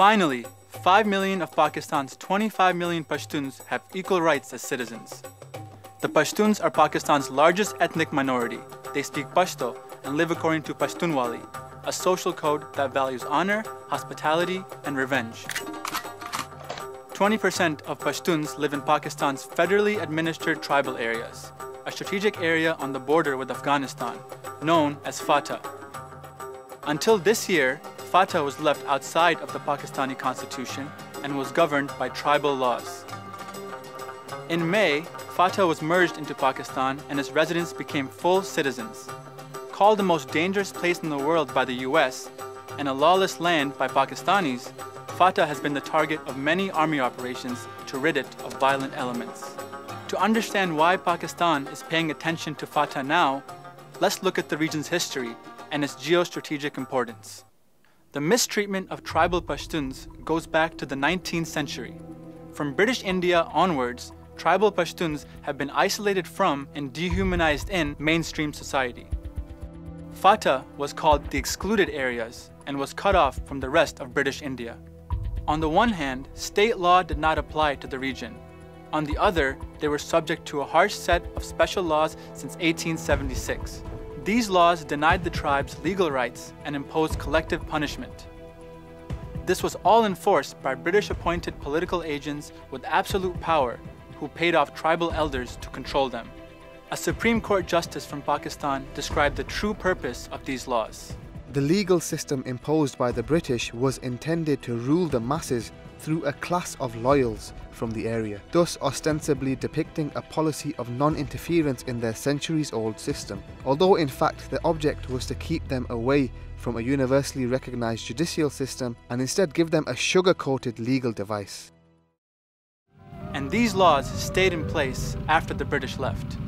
Finally, 5 million of Pakistan's 25 million Pashtuns have equal rights as citizens. The Pashtuns are Pakistan's largest ethnic minority. They speak Pashto and live according to Pashtunwali, a social code that values honor, hospitality, and revenge. 20% of Pashtuns live in Pakistan's federally administered tribal areas, a strategic area on the border with Afghanistan, known as FATA. Until this year, FATA was left outside of the Pakistani constitution and was governed by tribal laws. In May, FATA was merged into Pakistan and its residents became full citizens. Called the most dangerous place in the world by the US and a lawless land by Pakistanis, FATA has been the target of many army operations to rid it of violent elements. To understand why Pakistan is paying attention to FATA now, let's look at the region's history and its geostrategic importance. The mistreatment of tribal Pashtuns goes back to the 19th century. From British India onwards, tribal Pashtuns have been isolated from and dehumanized in mainstream society. FATA was called the excluded areas and was cut off from the rest of British India. On the one hand, state law did not apply to the region. On the other, they were subject to a harsh set of special laws since 1876. These laws denied the tribes legal rights and imposed collective punishment. This was all enforced by British-appointed political agents with absolute power who paid off tribal elders to control them. A Supreme Court justice from Pakistan described the true purpose of these laws. The legal system imposed by the British was intended to rule the masses through a class of loyals from the area, thus ostensibly depicting a policy of non-interference in their centuries-old system, although in fact the object was to keep them away from a universally recognized judicial system and instead give them a sugar-coated legal device. And these laws stayed in place after the British left.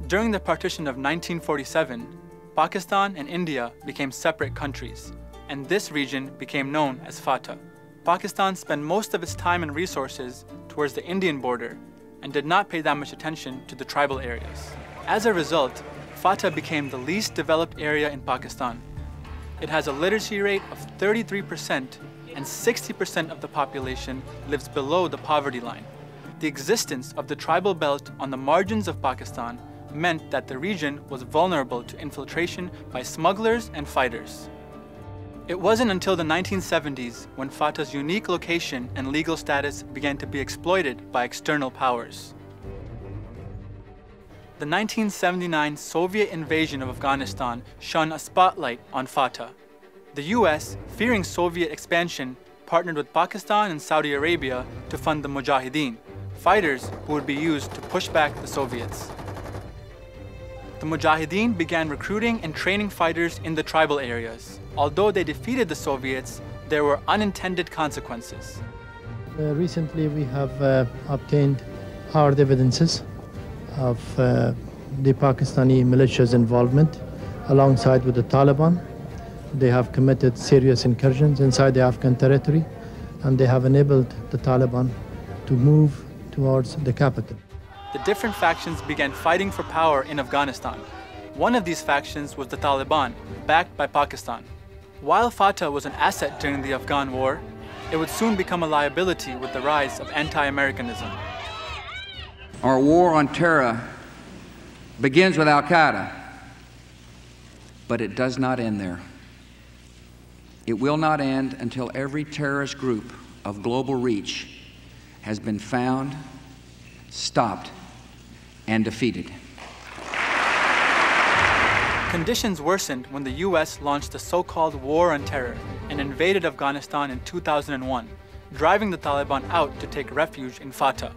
During the partition of 1947, Pakistan and India became separate countries, and this region became known as FATA. Pakistan spent most of its time and resources towards the Indian border and did not pay that much attention to the tribal areas. As a result, FATA became the least developed area in Pakistan. It has a literacy rate of 33% and 60% of the population lives below the poverty line. The existence of the tribal belt on the margins of Pakistan meant that the region was vulnerable to infiltration by smugglers and fighters. It wasn't until the 1970s when FATA's unique location and legal status began to be exploited by external powers. The 1979 Soviet invasion of Afghanistan shone a spotlight on FATA. The US, fearing Soviet expansion, partnered with Pakistan and Saudi Arabia to fund the Mujahideen, fighters who would be used to push back the Soviets. The Mujahideen began recruiting and training fighters in the tribal areas. Although they defeated the Soviets, there were unintended consequences. Recently we have obtained hard evidences of the Pakistani militia's involvement alongside with the Taliban. They have committed serious incursions inside the Afghan territory, and they have enabled the Taliban to move towards the capital. The different factions began fighting for power in Afghanistan. One of these factions was the Taliban, backed by Pakistan. While FATA was an asset during the Afghan war, it would soon become a liability with the rise of anti-Americanism. Our war on terror begins with Al-Qaeda, but it does not end there. It will not end until every terrorist group of global reach has been found, stopped, and defeated. Conditions worsened when the US launched the so-called War on Terror and invaded Afghanistan in 2001, driving the Taliban out to take refuge in FATA.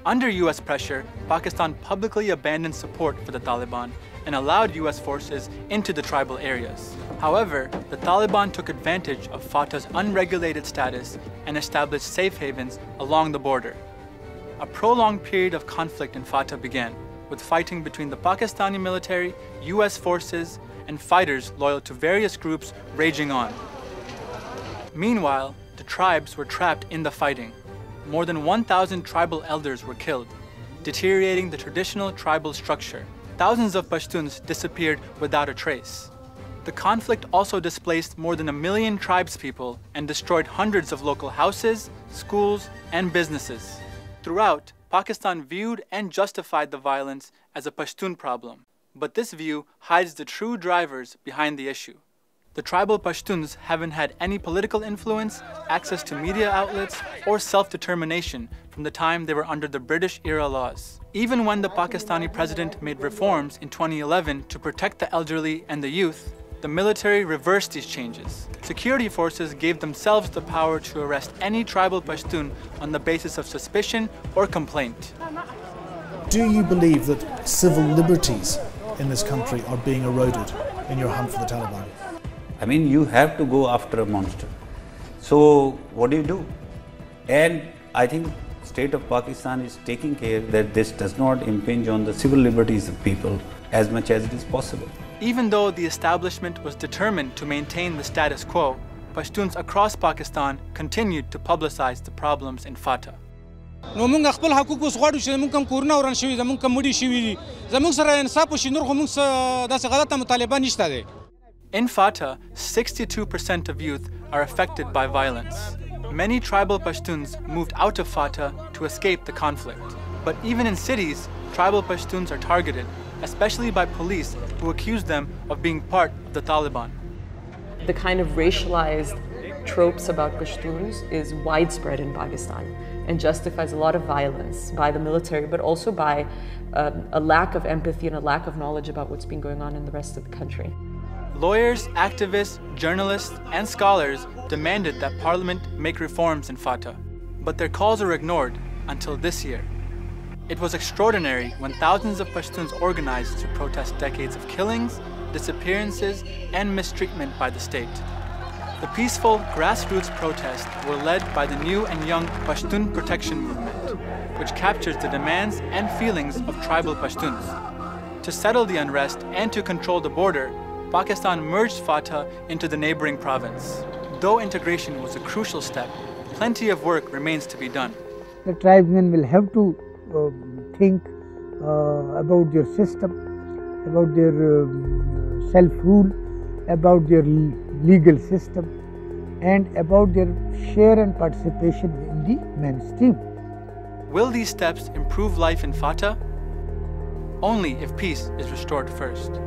Under US pressure, Pakistan publicly abandoned support for the Taliban and allowed US forces into the tribal areas. However, the Taliban took advantage of FATA's unregulated status and established safe havens along the border. A prolonged period of conflict in FATA began, with fighting between the Pakistani military, US forces, and fighters loyal to various groups raging on. Meanwhile, the tribes were trapped in the fighting. More than 1,000 tribal elders were killed, deteriorating the traditional tribal structure. Thousands of Pashtuns disappeared without a trace. The conflict also displaced more than 1 million tribespeople and destroyed hundreds of local houses, schools, and businesses. Throughout, Pakistan viewed and justified the violence as a Pashtun problem, but this view hides the true drivers behind the issue. The tribal Pashtuns haven't had any political influence, access to media outlets, or self-determination from the time they were under the British-era laws. Even when the Pakistani president made reforms in 2011 to protect the elderly and the youth, the military reversed these changes. Security forces gave themselves the power to arrest any tribal Pashtun on the basis of suspicion or complaint. Do you believe that civil liberties in this country are being eroded in your hunt for the Taliban? I mean, you have to go after a monster. So what do? And I think state of Pakistan is taking care that this does not impinge on the civil liberties of people as much as it is possible. Even though the establishment was determined to maintain the status quo, Pashtuns across Pakistan continued to publicize the problems in FATA. In FATA, 62% of youth are affected by violence. Many tribal Pashtuns moved out of FATA to escape the conflict. But even in cities, tribal Pashtuns are targeted, especially by police who accuse them of being part of the Taliban. The kind of racialized tropes about Pashtuns is widespread in Pakistan and justifies a lot of violence by the military, but also by a lack of empathy and a lack of knowledge about what's been going on in the rest of the country. Lawyers, activists, journalists, and scholars demanded that Parliament make reforms in FATA, but their calls were ignored until this year. It was extraordinary when thousands of Pashtuns organized to protest decades of killings, disappearances, and mistreatment by the state. The peaceful, grassroots protests were led by the new and young Pashtun Protection Movement, which captures the demands and feelings of tribal Pashtuns. To settle the unrest and to control the border, Pakistan merged FATA into the neighboring province. Though integration was a crucial step, plenty of work remains to be done. The tribesmen will have to think about their system, about their self-rule, about their legal system, and about their share and participation in the mainstream. Will these steps improve life in FATA? Only if peace is restored first.